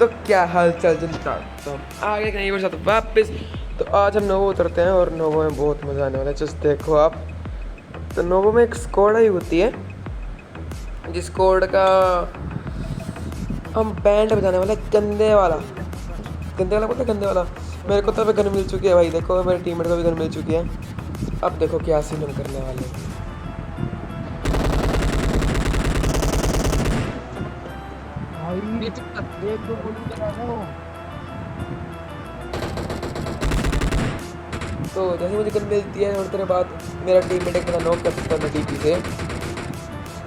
तो क्या हाल चाल जनता। तो हम आगे कहीं पर साथ वापस। तो आज हम नोवो उतरते हैं और नोवो में बहुत मज़ा आने वाला है। जस्ट देखो आप, तो नोवो में एक स्क्वाड आई होती है जिस स्क्वाड का हम बैंड बजाने वाला है, गंदे वाला बोलते गंदे वाला। मेरे को तो अभी गन मिल चुकी है भाई, देखो मेरे टीममेट को भी गन मिल चुकी है। अब देखो क्या सीन हम करने वाले हैं। तो जैसे मुझे गन मिलती है थोड़ी देर बाद मेरा टीममेट एक बंदा नॉक कर सकता है मैं डीपी से।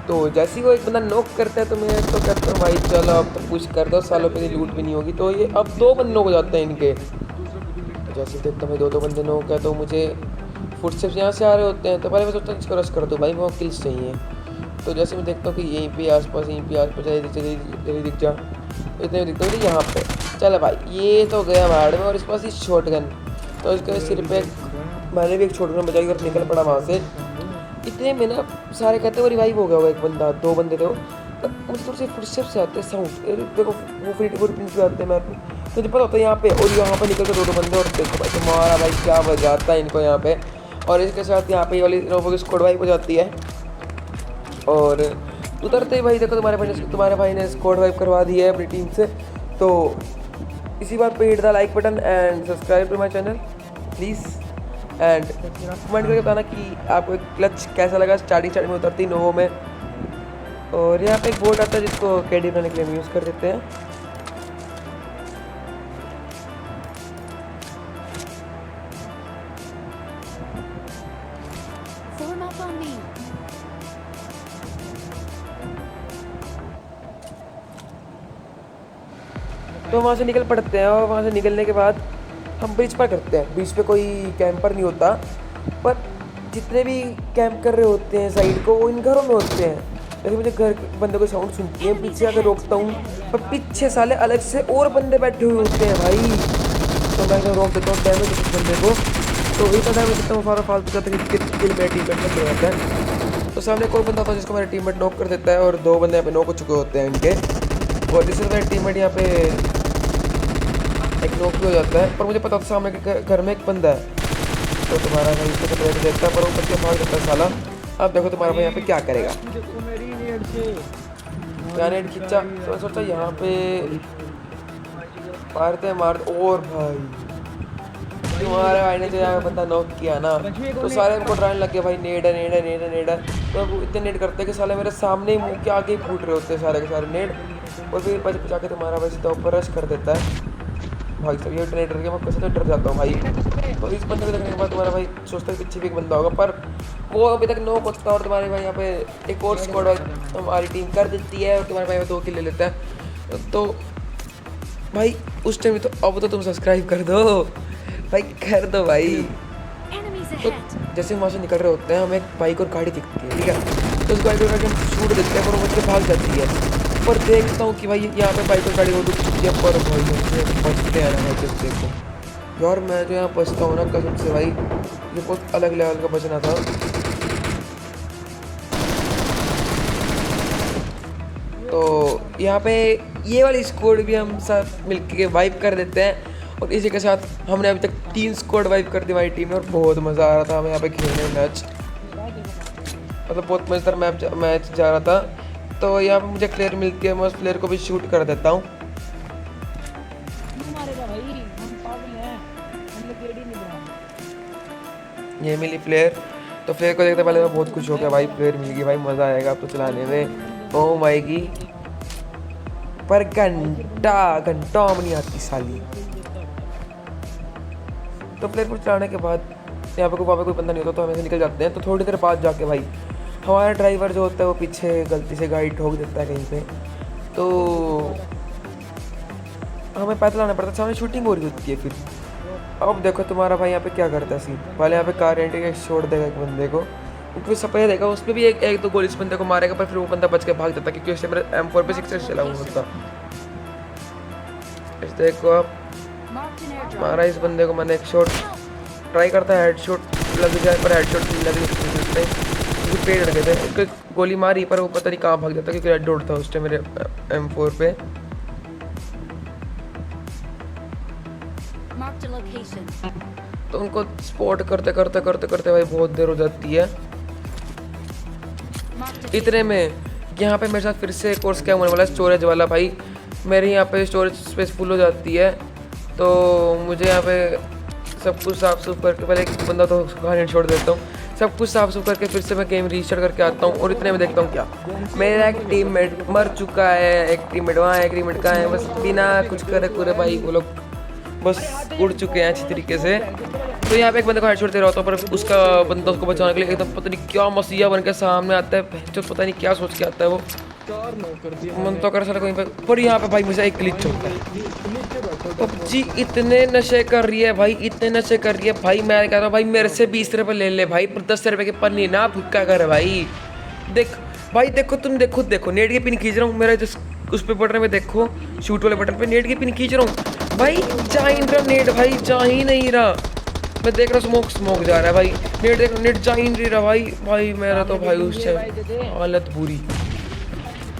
तो जैसे ही वो एक बंदा नॉक करता है तो मैं तो कहता हूँ भाई चलो अब तो पुश कर दो, सालों पे लूट भी नहीं होगी। तो ये अब दो बंदे नॉक हो जाते हैं इनके। तो जैसे ही देखता हूँ भाई दो बंदे नॉक है तो मुझे फुटस्टेप्स यहाँ से आ रहे होते हैं। तो पहले मैं सोचता हूँ इसको रश कर दूँ भाई, वो किल्स चाहिए। तो जैसे मैं देखता हूँ कि यहीं पे आसपास जल्दी दिख जा, इतने दिखता हूँ यहाँ पे। चलो भाई ये तो गया भाड़ में और इस पास ही शॉट गन। तो इसके सिर पे मैंने भी एक शॉट गन बजाई और निकल पड़ा वहाँ से। इतने में ना सारे कहते हैं वो रिवाइव हो गया होगा एक बंदा, दो बंदे थे वो। तो मुझे थोड़े से फुटस्टेप से आते हैं साउंड, देखो वो फुटप्रिंट भी आते हैं मैप में। तो मुझे पता होता है यहाँ पे, और यहाँ पे निकल कर दो बंदे। और देखो भाई तुम्हारा भाई क्या बजाता है इनको यहाँ पे। और इसके साथ यहाँ पे वाली नोवो की स्क्वाड वाइप हो जाती है। और उतरते ही भाई देखो तुम्हारे भाई ने स्क्वाड वाइप करवा दी है अपनी टीम से। तो इसी बात पे hit the like button and subscribe to my channel please. And comment करके बताना कि आपको एक क्लच कैसा लगा स्टार्टिंग में उतरती नोवो में। और यहाँ पे एक बोर्ड आता है जिसको केडी बनाने के लिए हम यूज़ कर देते हैं। तो वहाँ से निकल पड़ते हैं और वहाँ से निकलने के बाद हम ब्रिज पर करते हैं। ब्रिज पे कोई कैंपर नहीं होता, पर जितने भी कैंप कर रहे होते हैं साइड को वो इन घरों में होते हैं। जैसे मुझे घर के बंदे को साउंड सुनती है, पीछे आकर रोकता हूँ पर पीछे साले अलग से और बंदे बैठे हुए होते हैं भाई। तो मैं रोक देता हूँ डैमेज उस बंदे को। तो इतना डैमेज देता हूँ सारा फालतू जाता है कि किल मेरा टीममेट नॉक कर जाता है। तो सामने कोई बंदा था जिसको मेरा टीममेट नॉक कर देता है और दो बंदे यहाँ पे नॉक हो चुके होते हैं इनके। और जिससे मेरा टीममेट यहाँ पे एक नॉक भी हो जाता है। पर मुझे पता था सामने के घर में एक बंदा है। तो तुम्हारा भाई इसको तो ब्रेक देखता है पर वो बच्चे भाग देता है साला। अब देखो तुम्हारा भाई यहाँ पे क्या करेगा। क्या नेट खींचा, तो सोचा यहाँ पे मारते हैं और भाई तुम्हारे भाई ने जो यहाँ पे बंदा नॉक किया ना तो सारे उनको डराने लग गए भाई नेड है। तो वो इतने नेड करते हैं कि साले मेरे सामने ही मुँह के आगे ही फूट रहे होते हैं सारे के सारे नेड। और फिर बच जाके तुम्हारा भाई सीधा ऊपर रश कर देता है भाई। सब ये ट्रेडर के मैं कैसे तो डर जाता हूँ भाई। तो इस बंदे को देखने के बाद तुम्हारा भाई सोचता है पीछे भी एक बंदा होगा, पर वो अभी तक नॉक होता है। और तुम्हारे भाई यहाँ पे एक और स्क्वाड हमारी टीम कर देती है और तुम्हारे भाई 2 किल ले लेता है। तो भाई उस टाइम तो अब तो तुम सब्सक्राइब कर दो भाई, कर दो भाई। तो जैसे हम वहाँ से निकल रहे होते हैं हमें एक बाइक और गाड़ी दिखती है, ठीक है। तो उस बाइक और गाड़ी हम शूट देते हैं पर वो बच्चे भाग जाती है। पर देखता हूँ कि भाई यहाँ पे बाइक और गाड़ी वो रुक चुकी है। पर भाई बचते हैं ना भाई, देखो यार मैं जो यहाँ बचता हूँ ना कसम से भाई, ये बहुत अलग लेवल का बचना था। तो यहाँ पे ये वाली स्क्वाड भी हम साथ मिलके वाइप कर देते हैं। और इसी के साथ हमने अभी तक 3 स्क्वाड वाइप कर दी हमारी टीम में और बहुत मज़ा आ रहा था हमें यहाँ पे खेलने में मैच। मतलब बहुत मज़ेदार मैच जा रहा था। तो यहाँ पे मुझे प्लेयर मिलती है, मैं उस प्लेयर को भी शूट कर देता हूँ। ये मिली प्लेयर, तो प्लेयर को देखते पहले मैं बहुत खुश हो गया भाई, प्लेयर मिल गई भाई, मज़ा आएगा अब तो चलाने में। ओ माएगी पर घंटा नहीं आती साली। तो प्लेयर को चलाने के बाद यहाँ पे कोई बंदा नहीं होता तो हम ऐसे निकल जाते हैं। तो थोड़ी देर बाद जाके भाई हमारा ड्राइवर जो होता है वो पीछे गलती से गाड़ी ठोक देता है कहीं पे। तो हमें पैदल आना पड़ता है, सामने शूटिंग हो रही होती है। फिर अब देखो तुम्हारा भाई यहाँ पे क्या करता है सीन, पहले यहाँ पे कार रेंट के छोड़ देगा एक बंदे को, फिर सफ़ेद देगा उस पर भी एक दो गोली इस बंदे को मारेगा। पर फिर वो बंदा बच के भाग जाता क्योंकि उससे मेरे M4 पे 6 चला हुआ होता। इस देखो आप मारा इस बंदे को मैंने, एक शॉट ट्राई करता है, हेड शॉट लग जाए पर हेड शॉट लग नहीं, पेड़ लगे थे। उसको गोली मारी पर वो पता नहीं कहाँ भाग जाता क्योंकि रेड डॉट था उस टाइम मेरे M4 पे। Marked a location. तो उनको स्पॉट करते करते करते करते भाई बहुत देर हो जाती है। Marked a इतने में यहाँ पे मेरे साथ फिर से एक और स्कैम होने वाला है, स्टोरेज वाला। भाई मेरे यहाँ पे स्टोरेज स्पेस फुल हो जाती है, तो मुझे यहाँ पे सब कुछ साफ सुफ करके पहले एक बंदा तो कहानी छोड़ देता हूँ, सब कुछ साफ सुफ करके फिर से मैं गेम रीस्टार्ट करके आता हूँ। और इतने में देखता हूँ क्या, मेरा एक टीममेट मर चुका है, एक टीममेट वहाँ है, एक टीममेट कहाँ है, बस बिना कुछ करे पूरे भाई वो लोग बस उड़ चुके हैं अच्छी तरीके से। तो यहाँ पे एक बंदे को हेडशॉट दे रहा होता है, पर उसका बंदा उसको बचाने के लिए एकदम पता नहीं क्या मसीहा बन के सामने आता है, जो पता नहीं क्या सोच के आता है वो। मन तो कर सकता कहीं पर यहाँ पे भाई मुझे एक ग्लिच होता है। पबजी इतने नशे कर रही है भाई, इतने नशे कर रही है भाई। मैं कह रहा हूँ भाई मेरे से 20 रुपये ले ले भाई, पर 10 रुपये के पन्नी ना भुक्का कर भाई। देख भाई, देखो तुम देखो, देखो नेट की पिन खींच रहा हूँ, मेरा जिस उस पे बटन में देखो, शूट वाले बटन पे नेट की पिन खींच रहा हूँ भाई, जा ही नहीं रहा नेट भाई, जा ही नहीं रहा। मैं देख रहा हूँ स्मोक जा रहा है भाई, नेट देख नेट जा ही नहीं रहा भाई। भाई मेरा तो भाई उससे हालत बुरी,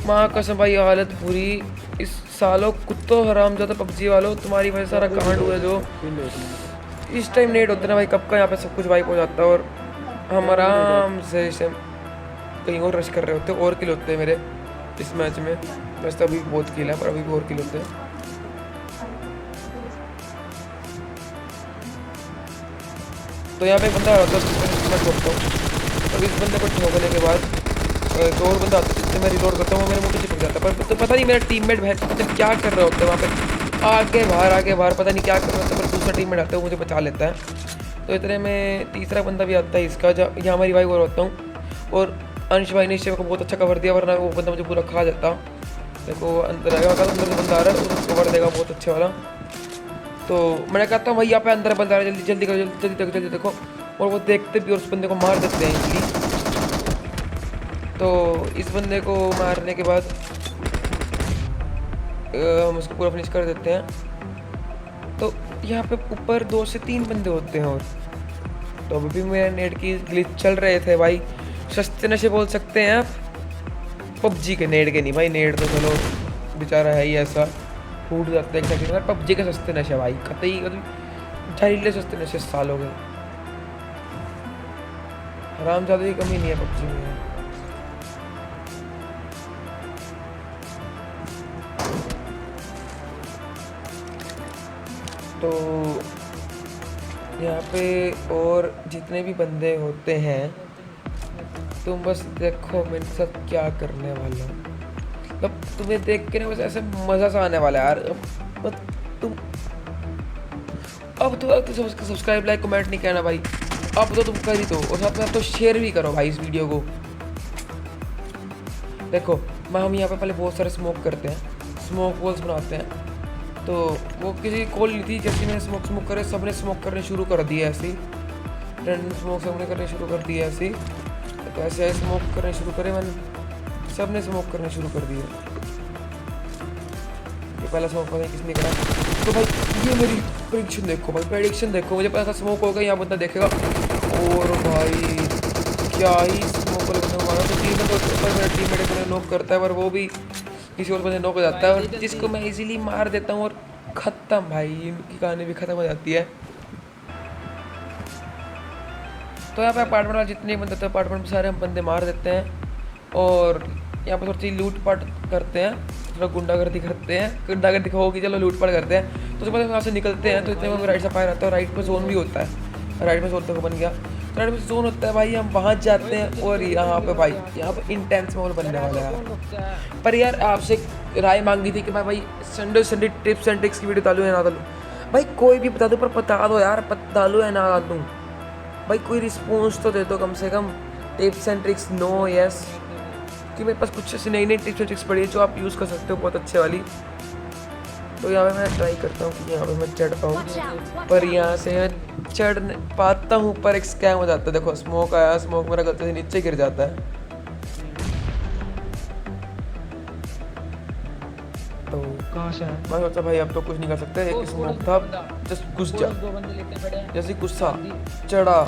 माँ कसम भाई हालत बुरी। इस सालों कुत्तों हराम ज्यादा पबजी वालों, तुम्हारी वजह सारा कांड हुआ जो। इस टाइम नेट होता है ना भाई, कब का यहाँ पे सब कुछ वाइप हो जाता है, और हम आराम से इस टाइम कहीं और रश कर रहे होते हैं, और किल होते हैं मेरे इस मैच में। वैसे तो अभी बहुत किल है, पर अभी भी और किल होते हैं। तो यहाँ पे एक बंदा आता है, मैं ठोकता हूँ, तो इस बंदे को ठोकने के बाद एक और बंदा आता है, जिससे मैं रिलोड करता हूँ, मेरे मुँह पे चिपक जाता है। पर तो पता नहीं मेरा टीममेट मतलब क्या कर रहा होता है वहाँ पे, आगे बाहर पता नहीं क्या कर रहा होता है, पर दूसरा टीममेट आता है वो मुझे बचा लेता है। तो इतने में तीसरा बंदा भी आता है इसका, यहाँ मैं रिवाइव हो होता हूँ, और अंश भाई ने इस को बहुत अच्छा कवर दिया, वरना वो बंदा मुझे पूरा खा जाता। देखो अंदर आएगा, अंदर से बंदा आ रहा है, उसको कवर देगा बहुत अच्छे वाला। तो मैंने कहता हूँ भाई यहाँ पे अंदर बंदा आ रहा है, जल्दी जल्दी करो, जल्दी देखो। और वो देखते भी और उस बंदे को मार देते हैं इजली। तो इस बंदे को मारने के बाद हम उसको पूरा फिनिश कर देते हैं। तो यहाँ पे ऊपर 2 से 3 बंदे होते हैं, और तो अभी भी मेरे नेट की ग्लिच चल रहे थे भाई। सस्ते नशे बोल सकते हैं आप पबजी के, नेट के नहीं भाई, नेट तो चलो बेचारा है ही ऐसा, फूट जाते हैं सेकंड में। पबजी के सस्ते नशे भाई, कतई जहरीले सस्ते नशे सालों के, हरामजादे की कमी नहीं है पबजी में। तो यहाँ पे और जितने भी बंदे होते हैं, तुम बस देखो मेरे साथ क्या करने वाला हूँ। मतलब तुम्हें देख के ना बस ऐसे मज़ा सा आने वाला है यार। अब तुम सब्सक्राइब लाइक कमेंट नहीं करना भाई, अब तो तुम कर ही दो, और साथ में अब तो शेयर भी करो भाई इस वीडियो को। देखो हम यहाँ पे पहले बहुत सारे स्मोक करते हैं, स्मोक वॉल्स बनाते हैं। तो वो किसी कॉल नहीं थी, जैसे मैंने स्मोक करे, सबने स्मोक करने शुरू कर दिया ऐसे ही, रैंडम स्मोक सबने करने शुरू कर दिया ऐसे ही। तो ऐसे स्मोक करने शुरू करे मैंने, सबने स्मोक करने शुरू कर दिया। ये पहला स्मोक पता नहीं किसने करा। तो भाई ये मेरी प्रेडिक्शन देखो भाई, प्रेडिक्शन देखो, मुझे पता था स्मोक होगा, यहाँ बंदा देखेगा, और भाई क्या ही स्मोक वाले बंदे को मारा। तो टीम में तो मेरा टीम मेट नॉक करता है, पर वो भी किसी और बंदे नॉक हो जाता है, और जिसको मैं इजीली मार देता हूँ, और ख़त्म भाई, इनकी कहानी भी ख़त्म हो जाती है। तो यहाँ पे अपार्टमेंट वाले जितने बंदे थे, अपार्टमेंट में सारे हम बंदे मार देते हैं, और यहाँ पे थोड़ी सी लूट पाट करते हैं, थोड़ा गुंडागर्दी करते हैं, गुंडागर्दी होगी चलो लूट पाट करते हैं। तो उसके बाद यहाँ से निकलते हैं, तो इतने में राइट से फायर आता है, और राइट में जोन भी होता है, राइट में जोन तक बन गया, राइट में जोन होता है भाई, हम वहाँ जाते हैं, और यहाँ पे भाई यहाँ पे इंटेंस माहौल बनने वाला है। पर यार आपसे राय मांगी थी कि मैं भाई संडे टिप्स एंड ट्रिक्स की वीडियो डालूँ या ना डालूँ, भाई कोई भी बता दो, पर बता दो यार, डालूँ या ना डालूँ भाई, कोई रिस्पॉन्स तो दे दो कम से कम। Tips and tricks no yes, कि मेरे पास कुछ ऐसी नई टिप्स एंड ट्रिक्स पड़ी है जो आप यूज़ कर सकते हो, बहुत अच्छे वाली। तो यहाँ पे मैं ट्राई करता हूँ कि यहाँ पे मैं चढ़ पाऊँ, पर यहाँ से मैं चढ़ पाता हूँ, पर एक स्कैम हो जाता है। देखो स्मोक आया, स्मोक मेरा गलती से नीचे गिर जाता है। तो मैं सोचा भाई अब तो कुछ नहीं कर सकते, एक स्मोक था, जस्ट घुस जा, जैसे गुस्सा चढ़ा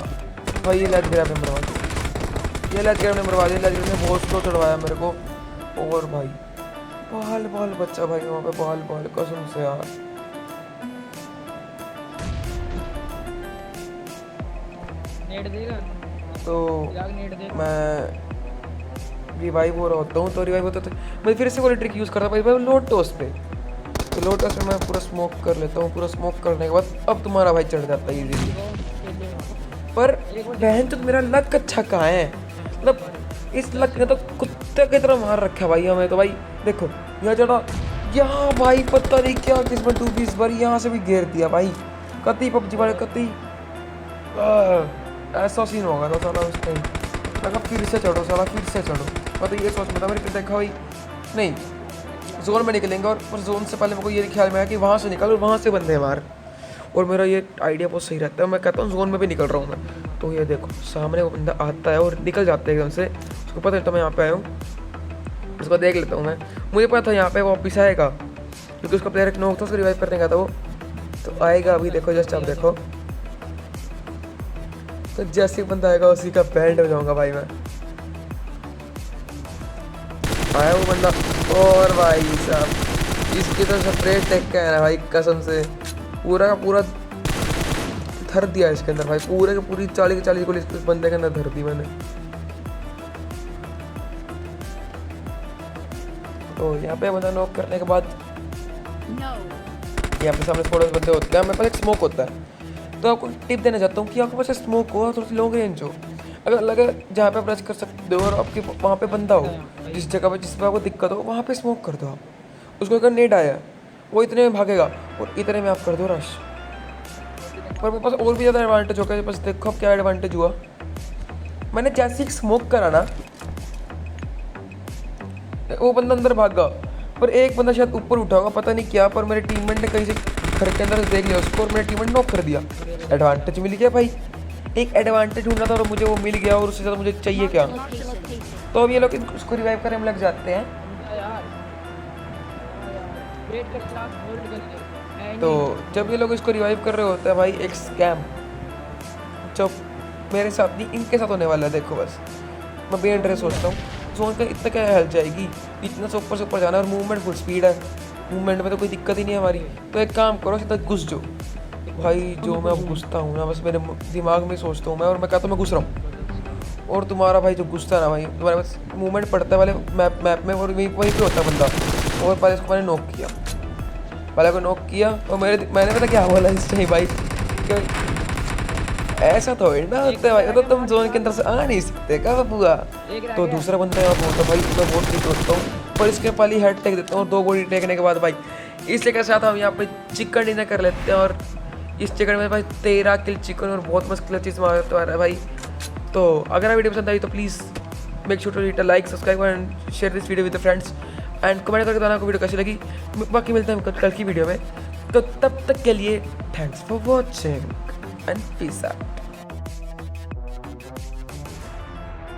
भाई, ये लैट ग्रैब ने मरवा दिया, ये लैट ग्रैब ने मरवा दिया, लैट ग्रैब ने बहुत स्लो चढ़वाया मेरे को। और भाई बाल बच्चा भाई वहाँ पे बाल कसम से यार, नेट देगा, तो फिलहाल नेट देगा। मैं रिवाइव हो रहा होता हूँ, तो रिवाइव होता तो मैं फिर से वाली ट्रिक यूज़ करता भाई भाई लोटोस पे। तो लोटस में मैं पूरा स्मोक कर लेता हूँ, पूरा स्मोक करने के बाद अब तुम्हारा भाई चढ़ जाता है इजीली। पर बहन तो मेरा लक अच्छा कहाँ है, मतलब इस लक ने तो कुत्ते की तरह मार रखा है भाई हमें। तो भाई देखो यहाँ चढ़ा, यहाँ भाई पता नहीं क्या किस्मत 2 बार यहाँ से भी घेर दिया भाई। कति पबजी वाले कति ऐसा सीन होगा तो साला उस टाइम लगा फिर से चढ़ो साला, फिर से चढ़ो। मैं तो ये सोच में था, मैंने देखा भाई नहीं जोन में निकलेंगे, और जोन से पहले मेरे को ये ख्याल में आया कि वहाँ से निकल और वहाँ से बंदे मार। और मेरा ये आइडिया बहुत सही रहता है, मैं कहता हूँ जोन में भी निकल रहा हूँ मैं। तो ये देखो सामने वो बंदा आता है और निकल जाता है एकदम से, उसको पता चलता मैं यहाँ पे आया हूँ, उसको देख लेता हूँ मैं। मुझे पता था यहाँ पे वापस आएगा क्योंकि उसका प्लेयर एक नॉक था, उसको रिवाइव करने का था वो, तो आएगा अभी। देखो जस्ट अब देखो, तो जैसे ही बंदा आएगा उसी का बैंड हो जाऊँगा भाई मैं। आया वो बंदा, और भाई साहब इसकी तो सेपरेट टेक का है ना भाई, कसम से पूरा का पूरा धर दिया इसके अंदर भाई, पूरे की पूरी 40 गोली इस बंदे के अंदर धर दी मैंने। तो यहाँ पे बंदा नॉक करने के बाद यहाँ पे सामने थोड़े बंदे होते हैं, मेरे पास एक स्मोक होता है। तो आपको टिप देना चाहता हूँ कि आपके पास स्मोक हो और थोड़ी सी लॉन्ग रेंज हो, अगर लगे जहाँ पे प्रेस कर सकते हो और आपके वहाँ पे बंदा हो, जिस जगह पे जिस पर आपको दिक्कत हो वहाँ पे स्मोक कर दो आप। उसको अगर नेट आया वो इतने में भागेगा और इतने में आप कर दो रश। पर मेरे पास और भी ज़्यादा एडवांटेज हो गया, बस देखो अब क्या एडवांटेज हुआ। मैंने जैसे ही स्मोक करा ना, वो बंदा अंदर भागा, पर एक बंदा शायद ऊपर उठा होगा पता नहीं क्या, पर मेरे टीममेट ने कहीं से घर के अंदर से देख लिया उसको और मेरे टीममेट नॉक कर दिया। एडवांटेज मिल गया भाई, एक एडवांटेज ढूंढना था और मुझे वो मिल गया, और उससे ज़्यादा मुझे चाहिए क्या। तो अब ये लोग उसको रिवाइव करने में लग जाते हैं। तो जब ये लोग इसको रिवाइव कर रहे होते हैं भाई, एक स्कैम जो मेरे साथ नहीं इनके साथ होने वाला है। देखो बस मैं बे इंटरेस्ट सोचता हूँ, जोन का इतना क्या हेल्प जाएगी, इतना से ऊपर जाना, और मूवमेंट फुल स्पीड है, मूवमेंट में तो कोई दिक्कत ही नहीं है हमारी। तो एक काम करो सीधा घुस जाओ भाई। जो मैं अब घुसता हूँ ना, बस मेरे दिमाग में सोचता हूँ मैं, और मैं कहता हूँ मैं घुस रहा हूँ, और तुम्हारा भाई जो घुसता है ना भाई, तुम्हारे पास मूवमेंट पड़ता है वाले मैप में, और वहीं पे होता है बंदा। और पहले इसको मैंने नॉक किया, पहले को नॉक किया, और मैंने पता क्या बोला इस टाइम भाई, ऐसा तो ना होता है भाई, तो तुम जोन के अंदर से आ नहीं सकते क्या बबुआ। तो दूसरा बंदा यहाँ बोलता भाई मैं बहुत ठीक होता हूँ, पर इसके पहले हेड टेक देता हूँ, और 2 बॉडी टेकने के बाद भाई इसलिए के साथ हम यहाँ पे चिकन डिनर कर लेते हैं। और इस चिकन में भाई 13 किल चिकन और बहुत मस्त क्लचेस मारता है भाई। तो अगर वीडियो पसंद आई तो please make sure to hit a like, subscribe and share this video with friends, and comment करके बताना आपको वीडियो कैसी लगी। बाकी मिलते हैं कल की वीडियो में, तो तब तक के लिए thanks for watching and peace out.